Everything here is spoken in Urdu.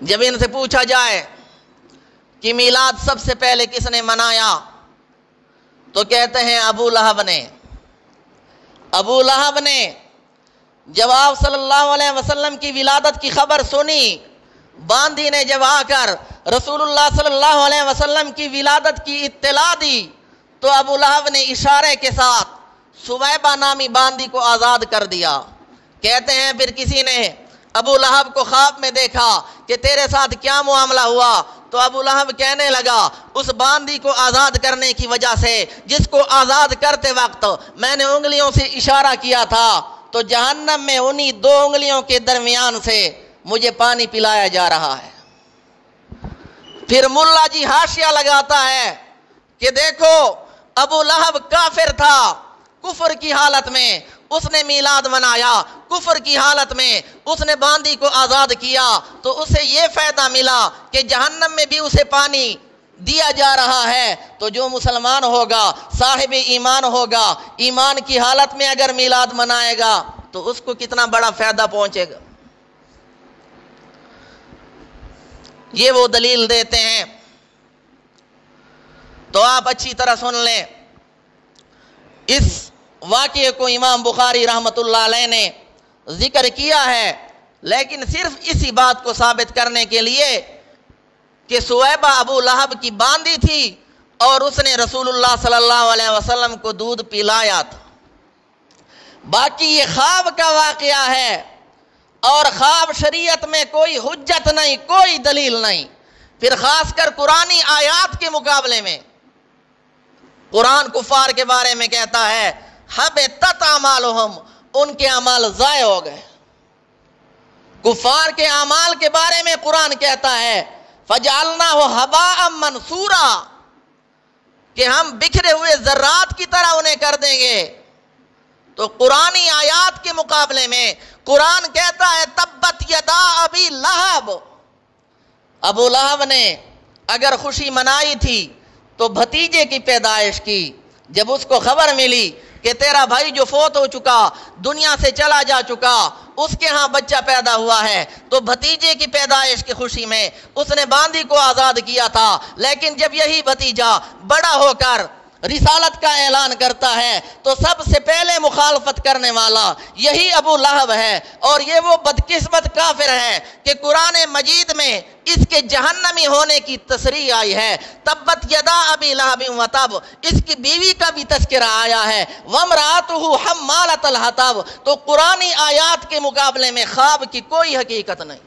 جب ان سے پوچھا جائے کہ میلاد سب سے پہلے کس نے منایا تو کہتے ہیں ابو لہب نے۔ ابو لہب نے جب آپ صلی اللہ علیہ وسلم کی ولادت کی خبر سنی، باندی نے جب آ کر رسول اللہ صلی اللہ علیہ وسلم کی ولادت کی اطلاع دی تو ابو لہب نے اشارے کے ساتھ سویبہ نامی باندی کو آزاد کر دیا۔ کہتے ہیں پھر کسی نے ابو لہب کو خواب میں دیکھا کہ تیرے ساتھ کیا معاملہ ہوا، تو ابو لہب کہنے لگا اس باندی کو آزاد کرنے کی وجہ سے جس کو آزاد کرتے وقت میں نے انگلیوں سے اشارہ کیا تھا تو جہنم میں انہی دو انگلیوں کے درمیان سے مجھے پانی پلایا جا رہا ہے۔ پھر ملا جی حاشیہ لگاتا ہے کہ دیکھو ابو لہب کافر تھا، کفر کی حالت میں اس نے میلاد منایا، کفر کی حالت میں اس نے باندی کو آزاد کیا تو اسے یہ فائدہ ملا کہ جہنم میں بھی اسے پانی دیا جا رہا ہے۔ تو جو مسلمان ہوگا، صاحب ایمان ہوگا، ایمان کی حالت میں اگر میلاد منائے گا تو اس کو کتنا بڑا فائدہ پہنچے گا۔ یہ وہ دلیل دیتے ہیں۔ تو آپ اچھی طرح سن لیں، اس واقعے کو امام بخاری رحمۃ اللہ علیہ نے ذکر کیا ہے، لیکن صرف اسی بات کو ثابت کرنے کے لیے کہ سویبہ ابو لہب کی باندی تھی اور اس نے رسول اللہ صلی اللہ علیہ وسلم کو دودھ پلایا تھا۔ باقی یہ خواب کا واقعہ ہے اور خواب شریعت میں کوئی حجت نہیں، کوئی دلیل نہیں۔ پھر خاص کر قرآنی آیات کے مقابلے میں قرآن کفار کے بارے میں کہتا ہے حبطت اعمالہم، ان کے اعمال ضائع ہو گئے۔ کفار کے اعمال کے بارے میں قرآن کہتا ہے فجعلناہ ھباء منثورا، کہ ہم بکھرے ہوئے ذرات کی طرح انہیں کر دیں گے۔ تو قرآنی آیات کے مقابلے میں قرآن کہتا ہے تبت یدا ابی لہب، ابو لہب نے اگر خوشی منائی تھی تو بھتیجے کی پیدائش کی۔ جب اس کو خبر ملی کہ تیرا بھائی جو فوت ہو چکا، دنیا سے چلا جا چکا، اس کے ہاں بچہ پیدا ہوا ہے، تو بھتیجے کی پیدائش کی خوشی میں اس نے باندی کو آزاد کیا تھا۔ لیکن جب یہی بھتیجا بڑا ہو کر رسالت کا اعلان کرتا ہے تو سب سے پہلے مخالفت کرنے والا یہی ابو لہب ہے، اور یہ وہ بدقسمت کافر ہے کہ قرآن مجید میں اس کے جہنمی ہونے کی تصریح آئی ہے۔ تبت یدا ابی لہب وتب، اس کی بیوی کا بھی تذکرہ آیا ہے، وامرأتہ حمالۃ الحطب۔ تو قرآنی آیات کے مقابلے میں خواب کی کوئی حقیقت نہیں۔